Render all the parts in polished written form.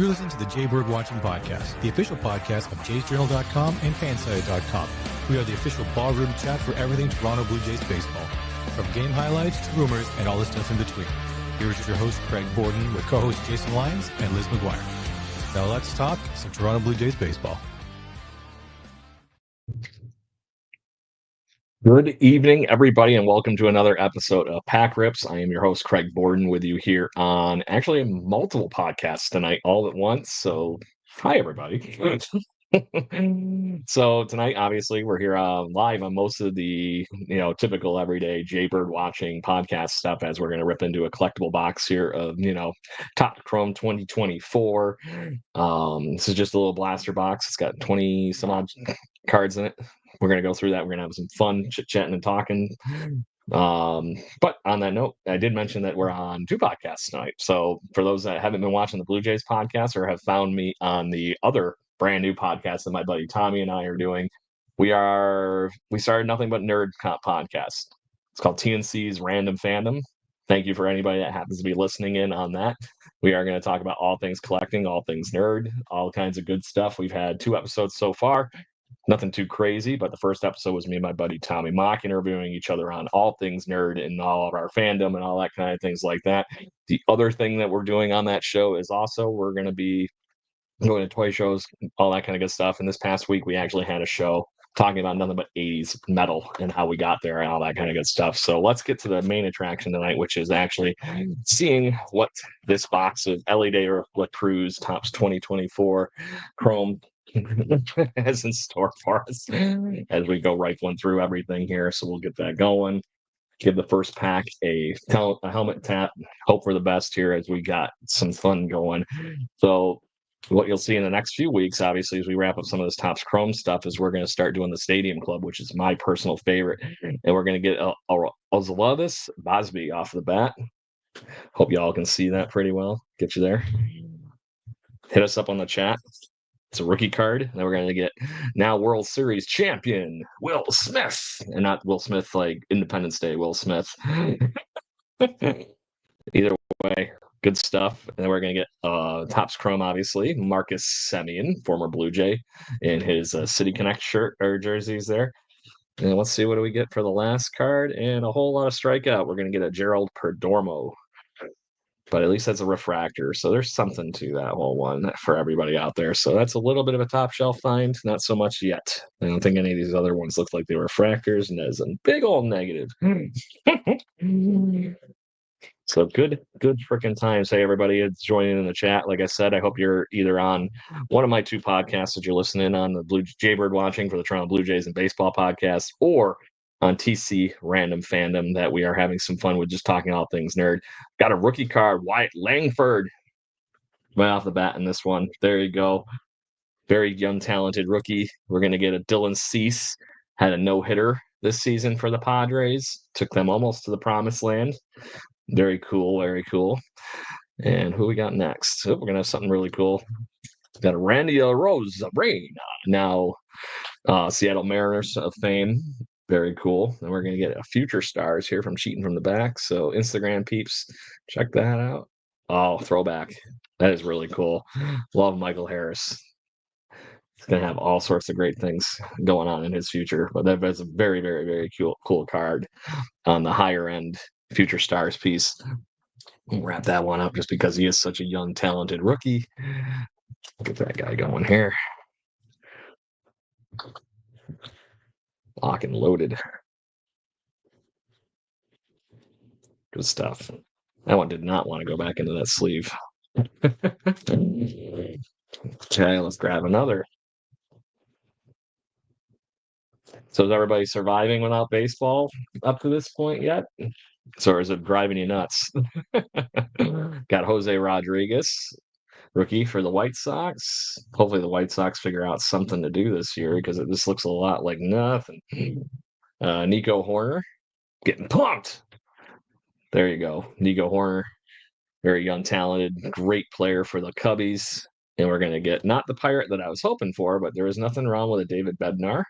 You're listening to the Jaybird Watching Podcast, the official podcast of jaysjournal.com and fansite.com. We are the official ballroom chat for everything Toronto Blue Jays baseball, from game highlights to rumors and all the stuff in between. Here's your host, Craig Borden, with co-hosts Jason Lyons and Liz McGuire. Now let's talk some Toronto Blue Jays baseball. Good evening, everybody, and welcome to another episode of Pack Rips. I am your host, Craig Borden, with you here on actually multiple podcasts tonight all at once. So, hi, everybody. So tonight, obviously, we're here live on most of the, typical everyday Jaybird Watching podcast stuff, as we're going to rip into a collectible box here of, Top Chrome 2024. This is just a little blaster box. It's got 20 some odd cards in it. We're going to go through that. We're going to have some fun chit-chatting and talking. But on that note, I did mention that we're on two podcasts tonight. So for those that haven't been watching the Blue Jays podcast or have found me on the other brand new podcast that my buddy Tommy and I are doing, we started Nothing But Nerd podcast. It's called TNC's Random Fandom. Thank you for anybody that happens to be listening in on that. We are going to talk about all things collecting, all things nerd, all kinds of good stuff. We've had 2 episodes so far. Nothing too crazy, but the first episode was me and my buddy Tommy Mock interviewing each other on all things nerd and all of our fandom and all that kind of things like that. The other thing that we're doing on that show is also we're going to be going to toy shows, all that kind of good stuff. And this past week, we actually had a show talking about nothing but 80s metal and how we got there and all that kind of good stuff. So let's get to the main attraction tonight, which is actually seeing what this box of Elly de la Cruz Topps 2024 Chrome has in store for us as we go rifling through everything here. So we'll get that going. Give the first pack a helmet tap. Hope for the best here as we got some fun going. So what you'll see in the next few weeks, obviously, as we wrap up some of this Topps Chrome stuff, is we're going to start doing the Stadium Club, which is my personal favorite. And we're going to get Ozalavis Bosby off the bat. Hope y'all can see that pretty well. Get you there. Hit us up on the chat. It's a rookie card. And then we're going to get now World Series champion Will Smith. And not Will Smith like Independence Day Will Smith. Either way, good stuff. And then we're going to get Topps Chrome, obviously. Marcus Semien, former Blue Jay, in his City Connect shirt or jerseys there. And let's see, what do we get for the last card? And a whole lot of strikeout. We're going to get a Gerald Perdomo. But at least that's a refractor. So there's something to that whole one for everybody out there. So that's a little bit of a top shelf find. Not so much yet. I don't think any of these other ones look like they were refractors. And there's a big old negative. So good freaking times. Hey, everybody, it's joining in the chat. Like I said, I hope you're either on one of my 2 podcasts that you're listening on, the Jaybird Watching for the Toronto Blue Jays and Baseball podcast, or on TC Random Fandom, that we are having some fun with, just talking all things nerd. Got a rookie card, Wyatt Langford, right off the bat in this one. There you go. Very young, talented rookie. We're going to get a Dylan Cease. Had a no-hitter this season for the Padres. Took them almost to the promised land. Very cool, very cool. And who we got next? Oh, we're going to have something really cool. We've got a Randy Arozarena, now Seattle Mariners of fame. Very cool. And we're going to get a Future Stars here from Cheating from the Back. So Instagram peeps, check that out. Oh, throwback. That is really cool. Love Michael Harris. He's going to have all sorts of great things going on in his future. But that's a very, very, very cool card on the higher end Future Stars piece. We'll wrap that one up just because he is such a young, talented rookie. Get that guy going here. Lock and loaded. Good stuff. That one did not want to go back into that sleeve. Okay, let's grab another. So is everybody surviving without baseball up to this point yet? So is it driving you nuts? Got Jose Rodriguez, rookie for the White Sox. Hopefully the White Sox figure out something to do this year, because this looks a lot like nothing. Nico Horner getting pumped. There you go. Nico Horner, very young, talented, great player for the Cubbies. And we're going to get not the Pirate that I was hoping for, but there is nothing wrong with a David Bednar.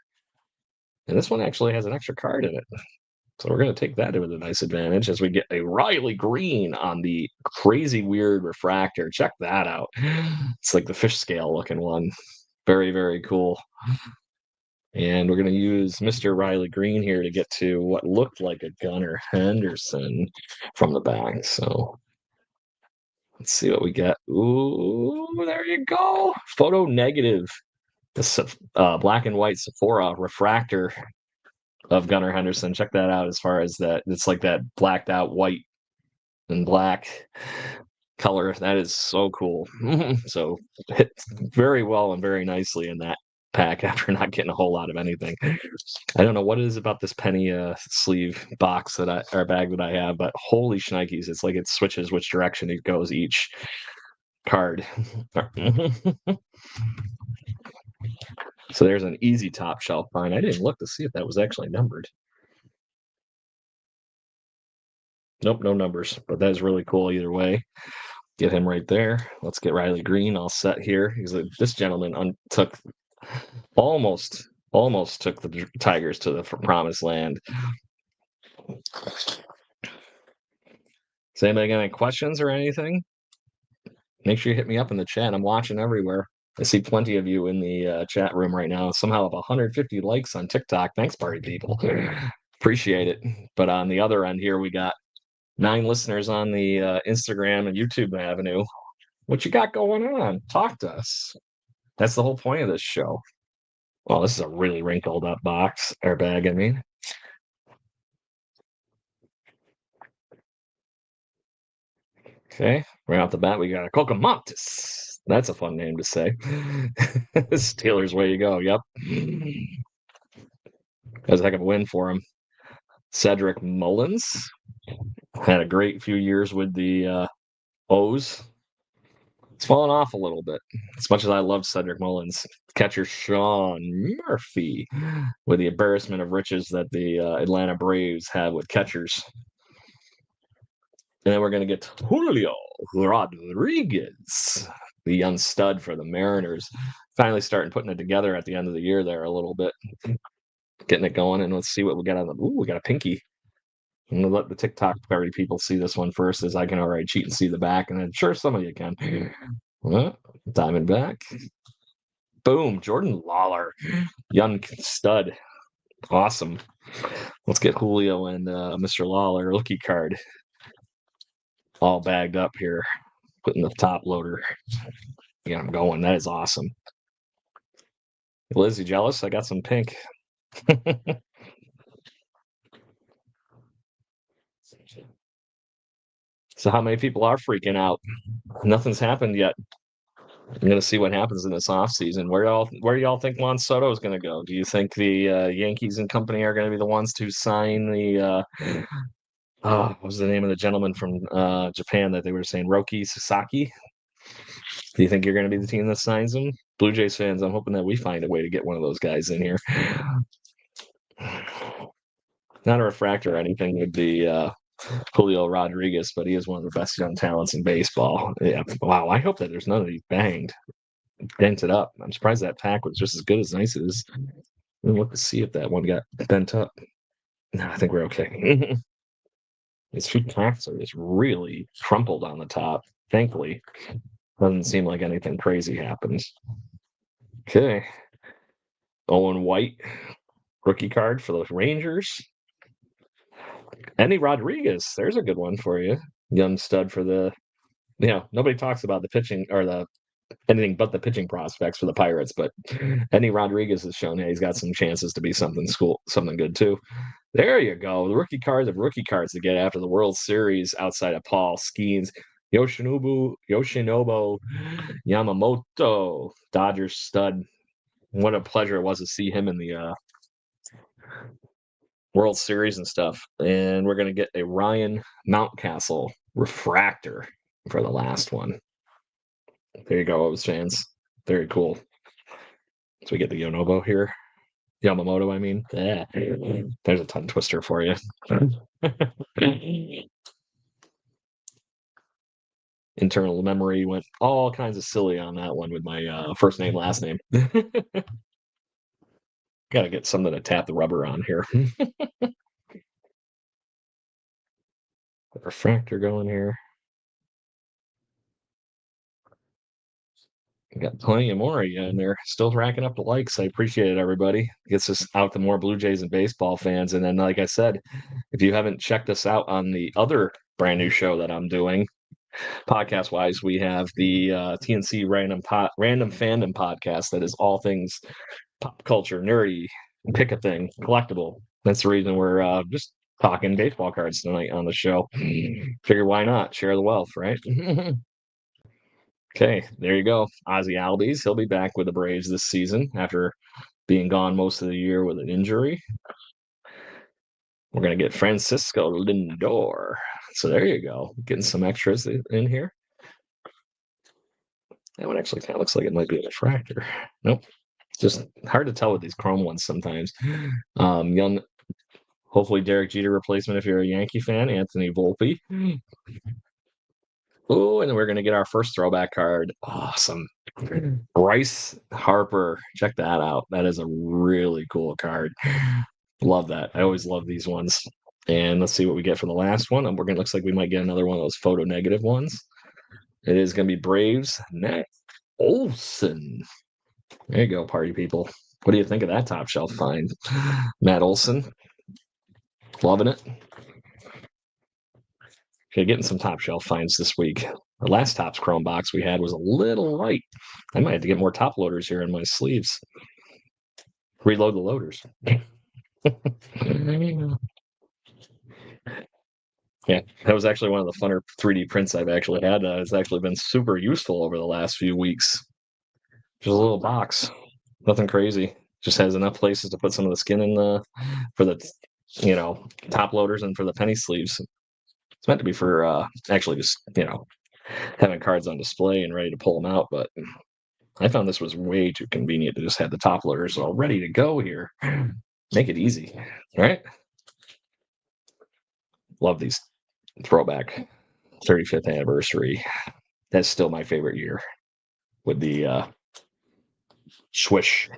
And this one actually has an extra card in it. So we're going to take that to a nice advantage as we get a Riley Green on the crazy weird refractor. Check that out. It's like the fish scale looking one. Very, very cool. And we're going to use Mr. Riley Green here to get to what looked like a Gunnar Henderson from the back. So let's see what we get. Ooh, there you go. Photo negative. The black and white Sephora refractor of Gunnar Henderson. Check that out as far as that. It's like that blacked out white and black color. That is so cool. So hit very well and very nicely in that pack after not getting a whole lot of anything. I don't know what it is about this penny sleeve box or bag that I have, but holy shnikes, it's like it switches which direction it goes each card. So there's an easy top shelf find. I didn't look to see if that was actually numbered. Nope, no numbers, but that is really cool either way. Get him right there. Let's get Riley Green all set here. This gentleman almost took the Tigers to the promised land. Does anybody got any questions or anything? Make sure you hit me up in the chat. I'm watching everywhere. I see plenty of you in the chat room right now. Somehow have 150 likes on TikTok. Thanks, party people. Appreciate it. But on the other end here, we got 9 listeners on the Instagram and YouTube avenue. What you got going on? Talk to us. That's the whole point of this show. Well, this is a really wrinkled up box, or bag, I mean. Okay, right off the bat, we got a Cocomontis. That's a fun name to say. Steelers, way you go. Yep. That was a heck of a win for him. Cedric Mullins had a great few years with the O's. It's fallen off a little bit. As much as I love Cedric Mullins, catcher Sean Murphy with the embarrassment of riches that the Atlanta Braves have with catchers. And then we're going to get Julio Rodriguez, the young stud for the Mariners. Finally starting putting it together at the end of the year there a little bit. Getting it going, and let's see what we got on the... Ooh, we got a pinky. I'm going to let the TikTok party people see this one first, as I can already cheat and see the back, and then sure, some of you can. Diamondback. Boom, Jordan Lawler. Young stud. Awesome. Let's get Julio and Mr. Lawler rookie card all bagged up here. Putting the top loader. Yeah, I'm going. That is awesome. Liz, you jealous? I got some pink. So how many people are freaking out? Nothing's happened yet. I'm going to see what happens in this offseason. Where do y'all think Juan Soto is going to go? Do you think the Yankees and company are going to be the ones to sign the what was the name of the gentleman from Japan that they were saying, Roki Sasaki? Do you think you're going to be the team that signs him? Blue Jays fans, I'm hoping that we find a way to get one of those guys in here. Not a refractor or anything with the Julio Rodriguez, but he is one of the best young talents in baseball. Yeah. Wow. I hope that there's none of these dented up. I'm surprised that pack was just as good as nice as. We'll look to see if that one got bent up. No, I think we're okay. His feet packs are just really crumpled on the top. Thankfully, doesn't seem like anything crazy happens. Okay. Owen White, rookie card for the Rangers. Endy Rodriguez, there's a good one for you. Young stud for the, nobody talks about the pitching or the anything but the pitching prospects for the Pirates, but Endy Rodriguez has shown he's got some chances to be something good too. There you go. The rookie cards of rookie cards to get after the World Series outside of Paul Skeens. Yoshinobu Yamamoto, Dodgers stud. What a pleasure it was to see him in the World Series and stuff. And we're going to get a Ryan Mountcastle refractor for the last one. There you go, O's fans. Very cool. So we get the Yamamoto, I mean. Yeah. There's a tongue twister for you. Internal memory went all kinds of silly on that one with my first name, last name. Got to get something to tap the rubber on here. Refractor going here. We got plenty of more in there. Still racking up the likes. I appreciate it, everybody. Gets us out to more Blue Jays and baseball fans. And then, like I said, if you haven't checked us out on the other brand new show that I'm doing, podcast wise, we have the TNC Random Fandom podcast that is all things pop culture, nerdy, pick a thing, collectible. That's the reason we're just talking baseball cards tonight on the show. Figure why not share the wealth, right? Okay, there you go. Ozzy Albies. He'll be back with the Braves this season after being gone most of the year with an injury. We're going to get Francisco Lindor. So there you go. Getting some extras in here. That one actually kind of looks like it might be a refractor. Nope. Just hard to tell with these chrome ones sometimes. Young, hopefully Derek Jeter replacement if you're a Yankee fan, Anthony Volpe. Oh, and then we're going to get our first throwback card. Awesome. Bryce Harper. Check that out. That is a really cool card. Love that. I always love these ones. And let's see what we get for the last one. And we're going to looks like we might get another one of those photo negative ones. It is going to be Braves Matt Olson. There you go, party people. What do you think of that top shelf find? Matt Olson. Loving it. Okay, getting some top shelf finds this week. The last Topps Chrome box we had was a little light. I might have to get more top loaders here in my sleeves. Reload the loaders. Yeah, that was actually one of the funner 3D prints I've actually had. It's actually been super useful over the last few weeks. Just a little box, nothing crazy. Just has enough places to put some of the skin in for the top loaders and for the penny sleeves. It's meant to be for actually just having cards on display and ready to pull them out. But I found this was way too convenient to just have the top loaders all ready to go here. Make it easy, right? Love these throwback 35th anniversary. That's still my favorite year with the swish.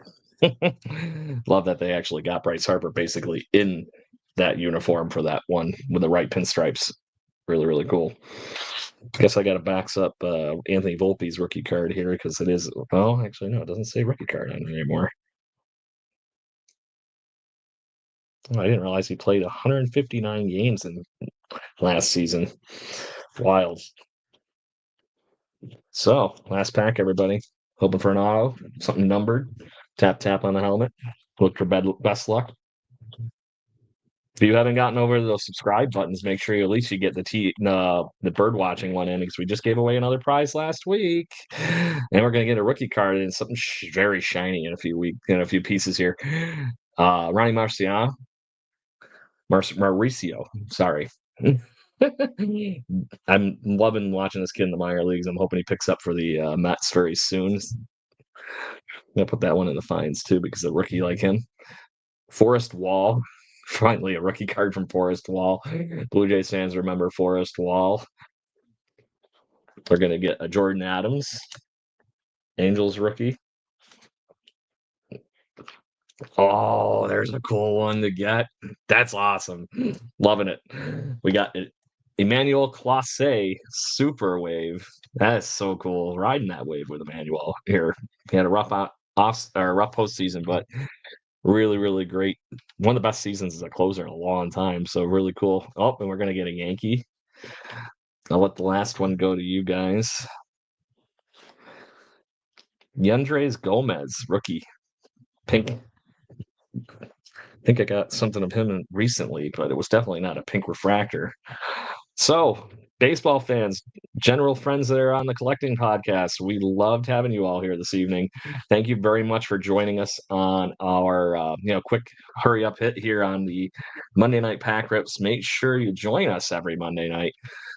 Love that they actually got Bryce Harper basically in that uniform for that one with the right pinstripes. Really, really cool. Guess I got to box up Anthony Volpe's rookie card here because it is. Oh, actually, no, it doesn't say rookie card on it anymore. Oh, I didn't realize he played 159 games in last season. Wild. So, last pack, everybody. Hoping for an auto, something numbered. Tap, tap on the helmet. Look for best luck. If you haven't gotten over those subscribe buttons, make sure you at least you get the bird watching one in because we just gave away another prize last week, and we're gonna get a rookie card and something very shiny in a few pieces here. Ronnie Mauricio. Sorry. I'm loving watching this kid in the minor leagues. I'm hoping he picks up for the Mets very soon. I'm gonna put that one in the fines too because a rookie like him. Forrest Wall. Finally, a rookie card from Forrest Wall. Blue Jays fans remember Forrest Wall. We're going to get a Jordan Adams, Angels rookie. Oh, there's a cool one to get. That's awesome. Loving it. We got Emmanuel Clase Super Wave. That is so cool. Riding that wave with Emmanuel here. He had a rough postseason, but really, really great. One of the best seasons as a closer in a long time. So really cool. Oh, and we're going to get a Yankee. I'll let the last one go to you guys. Yandres Gomez, rookie. Pink. I think I got something of him recently, but it was definitely not a pink refractor. So, baseball fans, general friends that are on the Collecting Podcast, we loved having you all here this evening. Thank you very much for joining us on our quick hurry up hit here on the Monday Night Pack Rips. Make sure you join us every Monday night.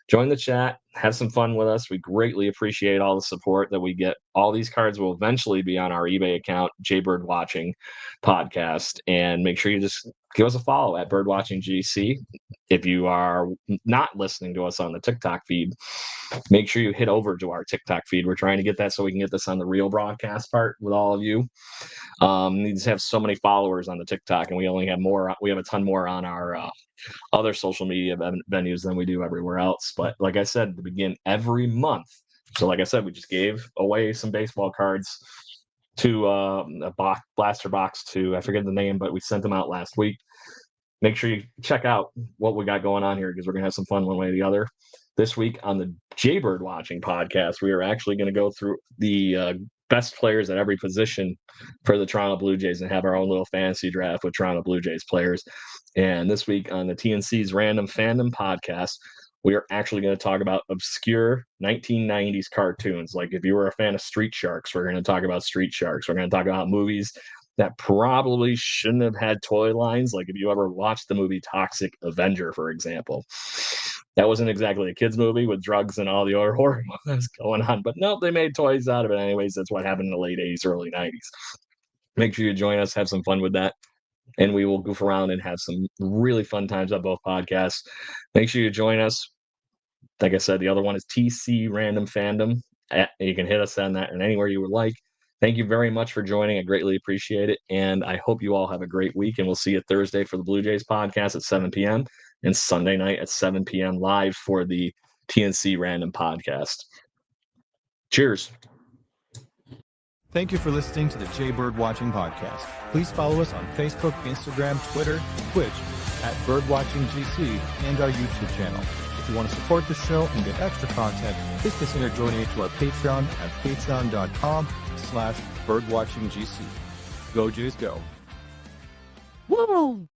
Join the chat, have some fun with us. We greatly appreciate all the support that we get. All these cards will eventually be on our eBay account, Jaybird Watching Podcast, and make sure you just give us a follow at Birdwatching GC. If you are not listening to us on the TikTok feed, make sure you hit over to our TikTok feed. We're trying to get that so we can get this on the real broadcast part with all of you. Need to have so many followers on the TikTok, and we only have more. We have a ton more on our other social media venues than we do everywhere else. But like I said, to begin every month. So like I said, we just gave away some baseball cards to a blaster box to, I forget the name, but we sent them out last week. Make sure you check out what we got going on here, because we're going to have some fun one way or the other. This week on the Jaybird Watching Podcast, we are actually going to go through the best players at every position for the Toronto Blue Jays and have our own little fantasy draft with Toronto Blue Jays players. And this week on the TNC's Random Fandom Podcast, we are actually going to talk about obscure 1990s cartoons. Like if you were a fan of Street Sharks, we're going to talk about Street Sharks. We're going to talk about movies that probably shouldn't have had toy lines. Like if you ever watched the movie Toxic Avenger, for example. That wasn't exactly a kid's movie with drugs and all the other horror that's going on. But no, they made toys out of it anyways. That's what happened in the late 80s, early 90s. Make sure you join us, have some fun with that. And we will goof around and have some really fun times on both podcasts. Make sure you join us. Like I said, the other one is TC Random Fandom. You can hit us on that and anywhere you would like. Thank you very much for joining. I greatly appreciate it. And I hope you all have a great week. And we'll see you Thursday for the Blue Jays podcast at 7 p.m. and Sunday night at 7 p.m. live for the TNC Random Podcast. Cheers. Thank you for listening to the Jaybird Watching Podcast. Please follow us on Facebook, Instagram, Twitter, Twitch at BirdwatchingGC and our YouTube channel. If you want to support the show and get extra content, please consider donating to our Patreon at patreon.com/birdwatchinggc. Go Jays, go. Woo!